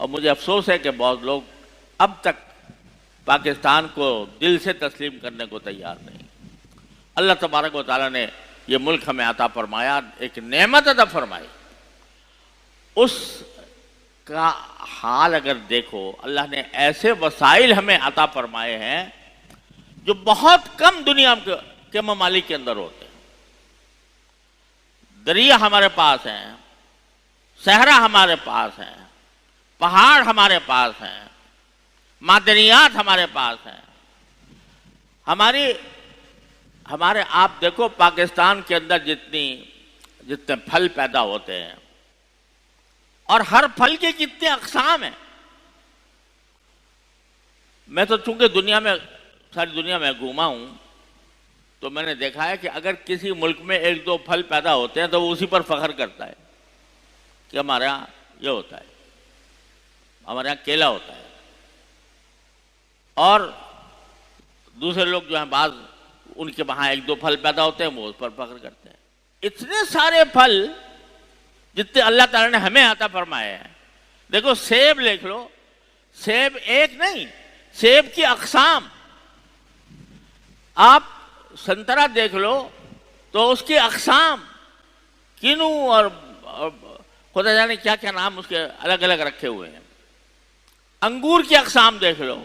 اور مجھے افسوس ہے کہ بہت لوگ اب تک پاکستان کو دل سے تسلیم کرنے کو تیار نہیں۔ اللہ تبارک و تعالیٰ نے یہ ملک ہمیں عطا فرمایا، ایک نعمت عطا فرمائی، اس کا حال اگر دیکھو، اللہ نے ایسے وسائل ہمیں عطا فرمائے ہیں جو بہت کم دنیا کے ممالک کے اندر ہوتے ہیں۔ دریا ہمارے پاس ہیں، صحرا ہمارے پاس ہیں، پہاڑ ہمارے پاس ہیں، معدنیات ہمارے پاس ہیں۔ ہمارے آپ دیکھو پاکستان کے اندر جتنے پھل پیدا ہوتے ہیں، اور ہر پھل کے کتنے اقسام ہیں۔ میں تو چونکہ ساری دنیا میں گھوما ہوں، تو میں نے دیکھا ہے کہ اگر کسی ملک میں ایک دو پھل پیدا ہوتے ہیں تو وہ اسی پر فخر کرتا ہے کہ ہمارے یہاں یہ ہوتا ہے، ہمارے یہاں کیلا ہوتا ہے، اور دوسرے لوگ جو ہیں بعض ان کے وہاں ایک دو پھل پیدا ہوتے ہیں وہ اس پر فخر کرتے ہیں۔ اتنے سارے پھل جتنے اللہ تعالیٰ نے ہمیں عطا فرمائے ہیں۔ دیکھو سیب لکھ لو، سیب ایک نہیں، سیب کی اقسام۔ آپ سنترا دیکھ لو تو اس کی اقسام، کینو اور خدا جانے کیا کیا نام اس کے الگ الگ رکھے ہوئے ہیں۔ انگور کی اقسام دیکھ لو،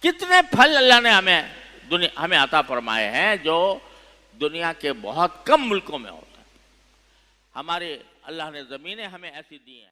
کتنے پھل اللہ نے ہمیں عطا فرمائے ہیں جو دنیا کے بہت کم ملکوں میں ہوتا ہے۔ ہمارے اللہ نے زمینیں ہمیں ایسی دی ہیں۔